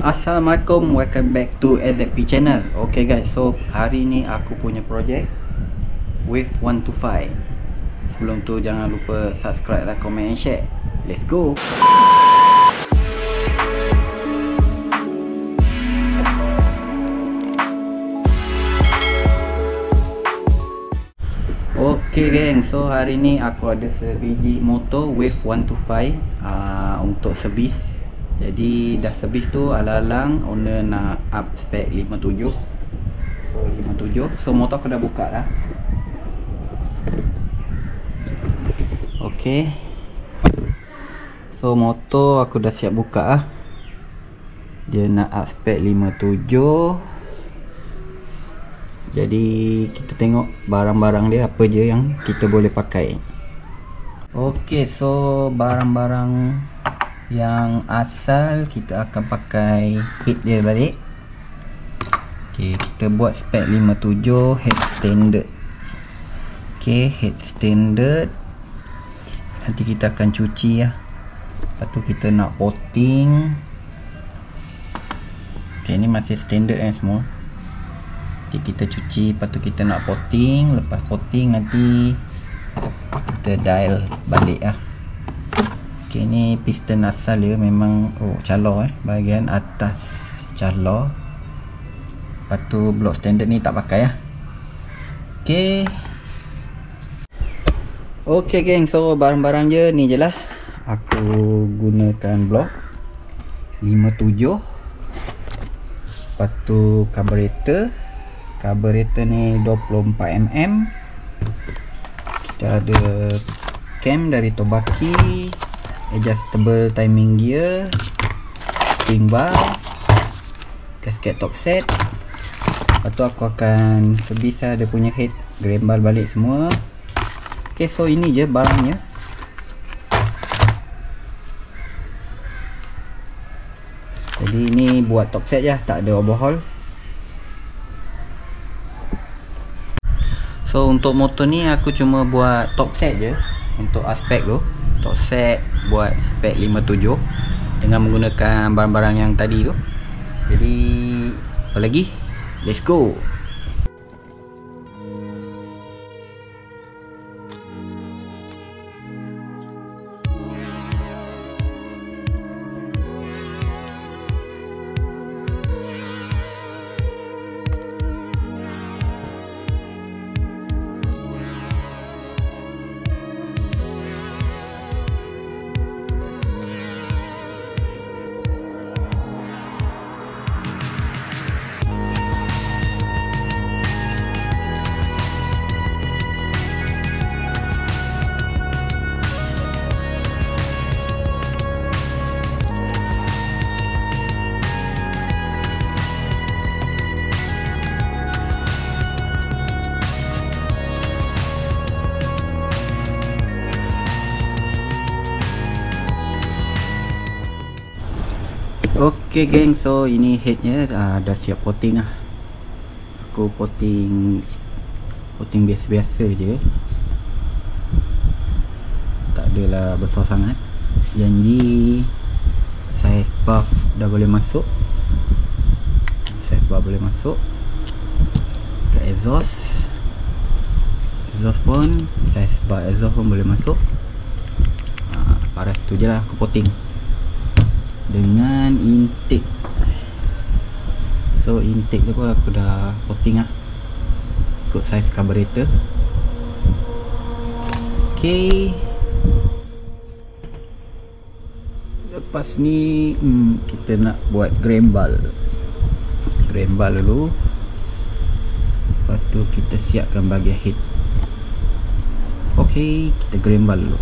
Assalamualaikum, welcome back to AZP channel. Okay guys, so hari ni aku punya projek Wave 125. Sebelum tu jangan lupa subscribe, like, comment and share. Let's go. Okay geng, so hari ni aku ada sebiji motor Wave 125 untuk servis. Jadi dah servis tu alang-alang owner nak up spec 57. So 57, so motor aku dah buka dah. Okay, so motor aku dah siap buka lah. Dia nak up spec 57. Jadi kita tengok barang-barang dia apa je yang kita boleh pakai. Okay, so barang-barang yang asal kita akan pakai head dia balik. Okay, kita buat spec 57 head standard. Okay, head standard. Nanti kita akan cuci lah. Lepas tu kita nak potting. Okay, ni masih standard semua. Nanti kita cuci, lepas tu kita nak potting. Lepas potting nanti kita dial balik lah. Okay, ni piston asal dia memang calor bahagian atas calor. Lepas tu blok standard ni tak pakai lah. Okay. Okay geng, so barang-barang je ni je lah. Aku gunakan blok 57. Lepas tu carburetor. Carburetor ni 24mm. Kita ada cam dari Tobaki, adjustable timing gear, spring bar, gasket top set. Lepas tu aku akan servis lah dia punya head, grembal balik semua. Ok, so ini je barangnya. Jadi ini buat top set je, tak ada overhaul. So untuk motor ni aku cuma buat top set je. Untuk aspek tu top set buat spek 57 dengan menggunakan barang-barang yang tadi tu. Jadi apa lagi, let's go. Okay geng, so ini headnya dah siap potting lah. Aku potting biasa-biasa je, tak adalah besar sangat. Janji size buff dah boleh masuk. Size buff boleh masuk ke exhaust pun, size buff exhaust pun boleh masuk. Paras tu je lah aku potting dengan intake. So intake tu pun aku dah potting lah ikut size carburetor. Okay, lepas ni kita nak buat grembal dulu. Lepas tu kita siapkan bahagian head. Okay, kita grembal dulu.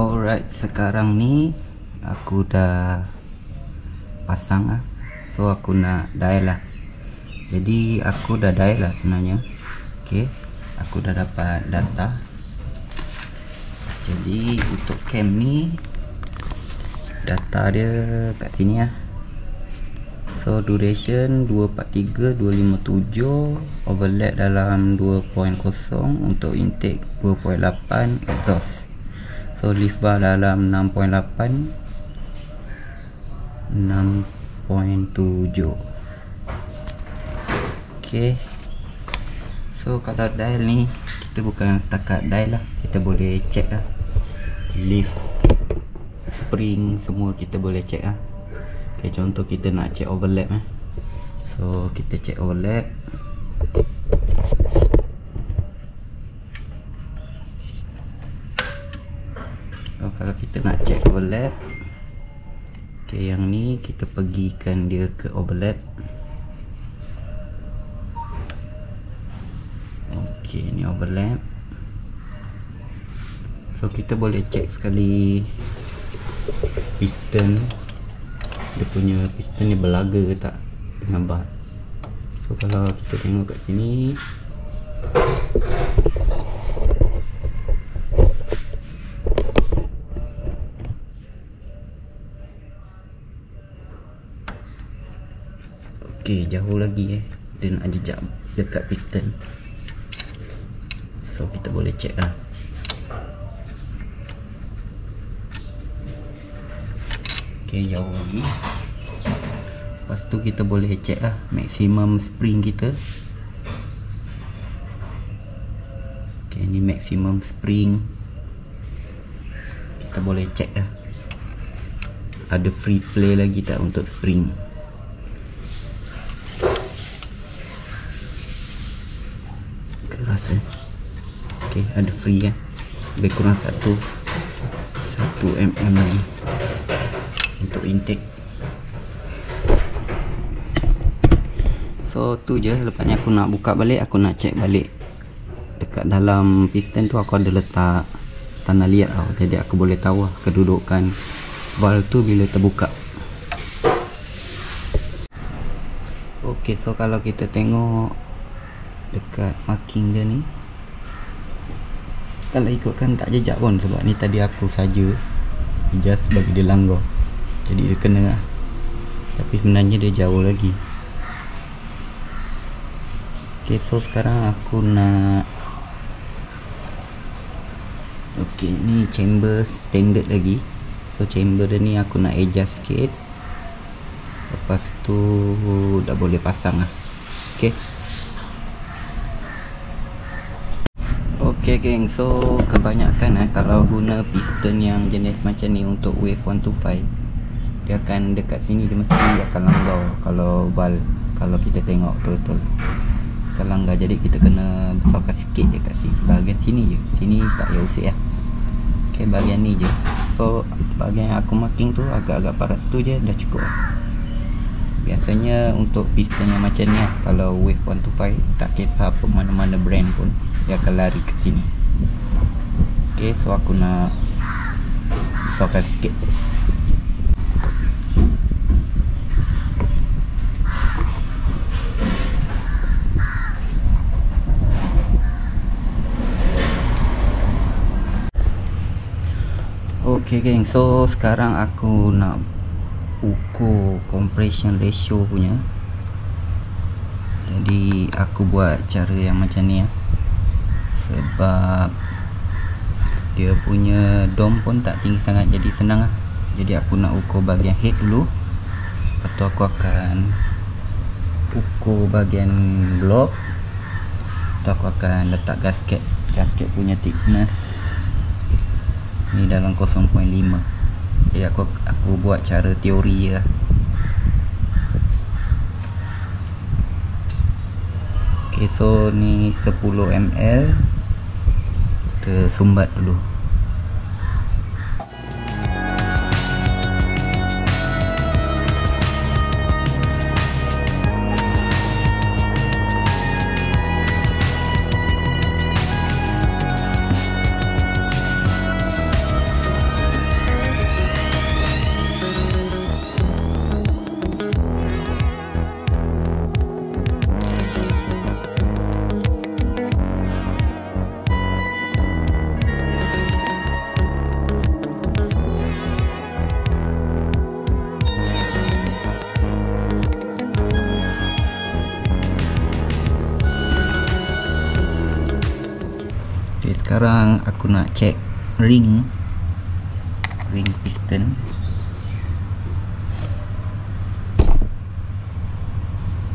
Alright, sekarang ni aku dah pasang lah. So aku nak dial lah. Jadi aku dah dial lah sebenarnya. Okay, aku dah dapat data. Jadi untuk cam ni data dia kat sini lah. So duration 243, 257, overlap dalam 2.0, untuk intake 2.8, exhaust. So leaf bar dalam 6.8, 6.7. Okay. So kalau dial ni, kita bukan setakat dial lah, kita boleh check lah leaf, spring, semua kita boleh check lah. Okay, contoh kita nak check overlap So kita check overlap. So kalau kita nak check overlap, okay, yang ni kita pergikan dia ke overlap. Okay, ni overlap. So kita boleh check sekali piston, dia punya piston ni berlaga ke tak dengan bar. So kalau kita tengok kat sini, okey, jauh lagi dia nak jejak dekat piston. So kita boleh check lah. Okay, jauh lagi. Lepas tu kita boleh check lah maximum spring kita. Okay, ni maximum spring. Kita boleh check lah ada free play lagi tak untuk spring. Keras okay, ada free lebih kurang 1 mm lagi untuk intake. So tu je, lepas ni aku nak buka balik, aku nak check balik dekat dalam piston tu. Aku ada letak tanah liat tau, jadi aku boleh tahu kedudukan valve tu bila terbuka. Ok, so kalau kita tengok dekat marking dia ni, kalau ikutkan tak jejak pun, sebab ni tadi aku saja just bagi dia langgar, jadi dia kena lah. Tapi sebenarnya dia jauh lagi. Ok, so sekarang aku nak, ok, ni chamber standard lagi. So chamber dia ni aku nak adjust sikit. Lepas tu dah boleh pasang lah. Ok, ok geng, so kebanyakan kalau guna piston yang jenis macam ni untuk wave 125, dia akan dekat sini, dia mesti akan langgar kalau valve, kalau kita tengok betul-betul akan langgar. Jadi kita kena besarkan sikit je kat sini, bahagian sini je, sini tak payah usik lah. Ok, bahagian ni je. So bahagian yang aku marking tu agak-agak paras tu je dah cukup. Biasanya untuk piston yang macam ni kalau wave 125, tak kisah apa mana-mana brand pun, dia akan lari ke sini. Ok, so aku nak besarkan sikit. Ok geng, so sekarang aku nak ukur compression ratio punya. Jadi aku buat cara yang macam ni sebab dia punya dome pun tak tinggi sangat, jadi senang lah. Jadi aku nak ukur bahagian head dulu, lepas tu aku akan ukur bahagian block, lepas tu aku akan letak gasket. Gasket punya thickness ni dalam 0.5. Jadi aku buat cara teori lah. Ok, so ni 10 ml, kita sumbat dulu. sekarang aku nak check ring piston.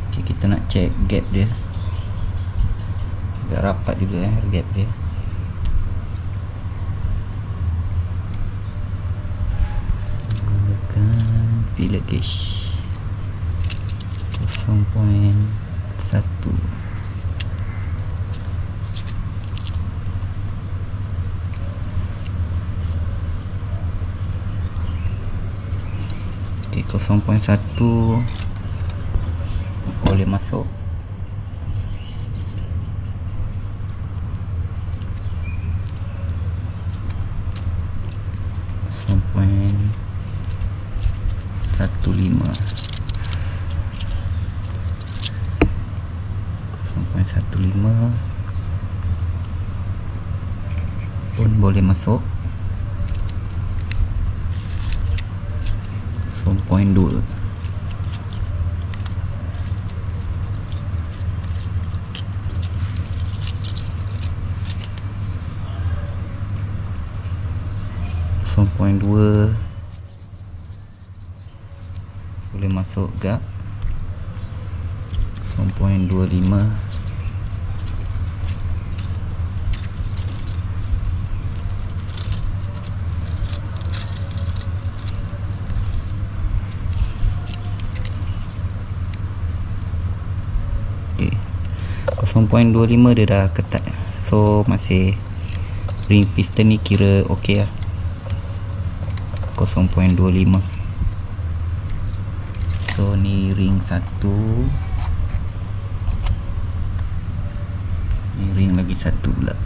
Okay, kita nak check gap dia. Agak rapat juga gap dia. Gunakan fillet gauge 0.1. Okay, 0.1 boleh masuk. Pun boleh masuk. 0.2. boleh masuk gap. 0.25. Okay. 0.25 dia dah ketat, so masih ring piston ni kira ok lah. 0.25. so ni ring 1, ni ring lagi 1 pula.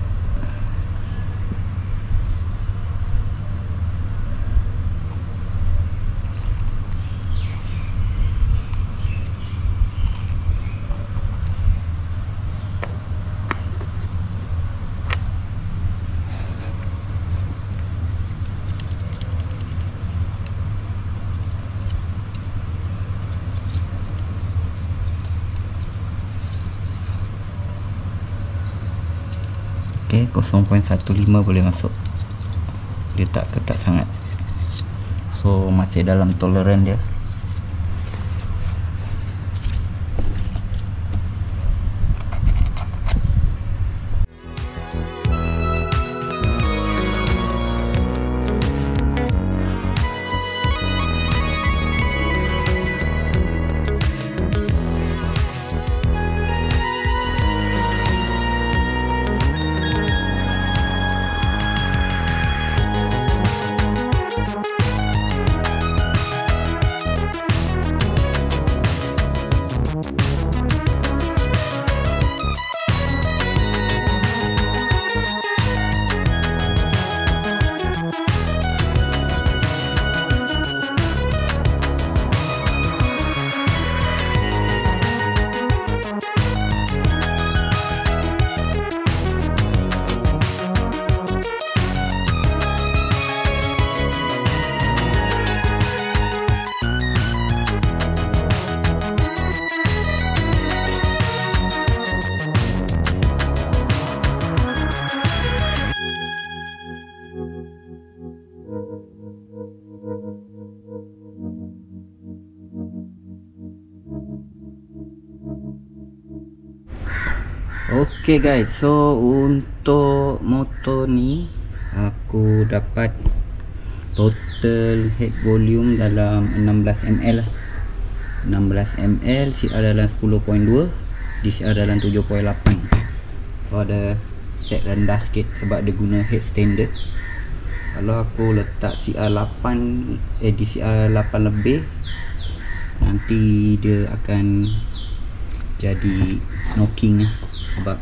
Okay, 0.15 boleh masuk. Dia tak ketat sangat, so masih dalam toleran dia. Okay guys, so untuk motor ni aku dapat total head volume dalam 16 ml lah. 16 ml, CR dalam 10.2, DCR dalam 7.8. So ada set rendah sikit sebab dia guna head standard. Kalau aku letak CR 8 DCR 8 lebih, nanti dia akan jadi knocking lah. Sebab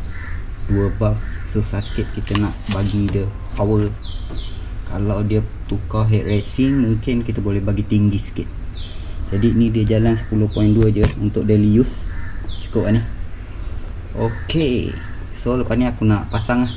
2 valve susah sikit kita nak bagi dia power. Kalau dia tukar head racing, mungkin kita boleh bagi tinggi sikit. Jadi ni dia jalan 10.2 je untuk daily use. Cukup lah ni. Ok, so lepas ni aku nak pasang lah.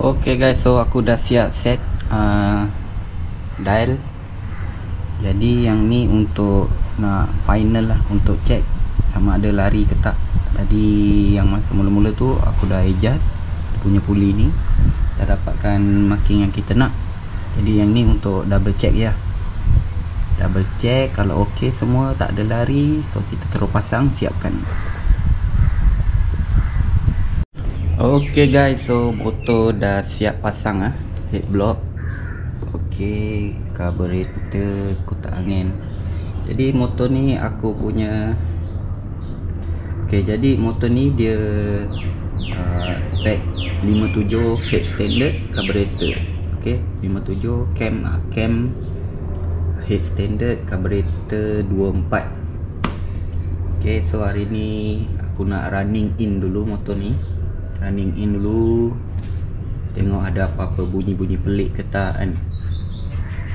Okay guys, so aku dah siap set dial. Jadi yang ni untuk nak final lah, untuk check sama ada lari ke tak. Tadi yang masa mula-mula tu aku dah adjust punya puli ni, dah dapatkan marking yang kita nak. Jadi yang ni untuk double check ya. Double check kalau ok semua, tak ada lari, so kita terus pasang, siapkan. Ok guys, so motor dah siap pasang head block. Ok, carburetor, kotak angin. Jadi motor ni aku punya. Ok, jadi motor ni dia spek 57 head standard carburetor. Ok, 57 cam head standard carburetor 24. Ok, so hari ni aku nak running in dulu motor ni. Running in dulu, tengok ada apa-apa bunyi-bunyi pelik ke tak kan.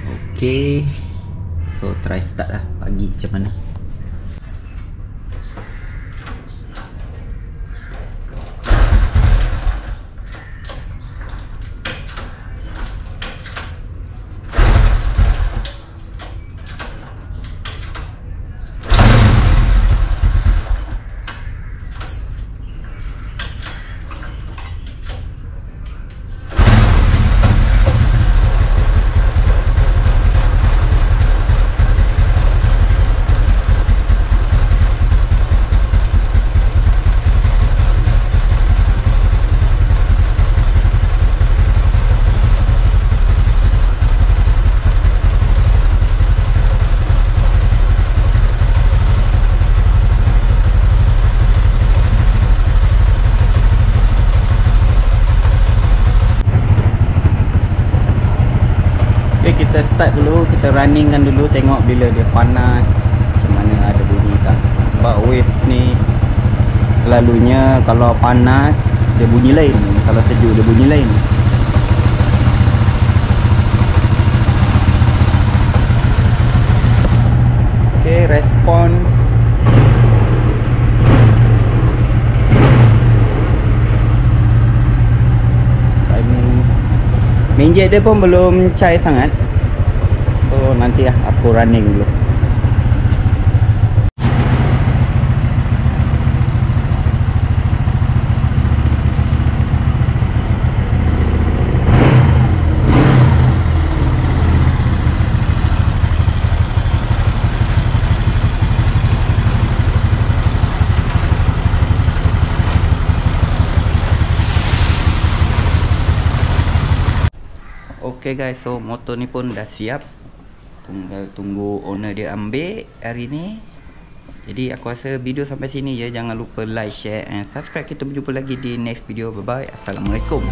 Ok, so try start lah, pagi macam mana. Kita start dulu, kita runningkan dulu, tengok bila dia panas macam mana, ada bunyi tak. Sebab wave ni selalunya kalau panas dia bunyi lain, kalau sejuk dia bunyi lain. Ok, respon. Main jet dia pun belum cair sangat. So nanti aku running dulu. Ok guys, so motor ni pun dah siap. Tinggal tunggu owner dia ambil hari ni. Jadi aku rasa video sampai sini je. Jangan lupa like, share and subscribe. Kita berjumpa lagi di next video. Bye bye. Assalamualaikum.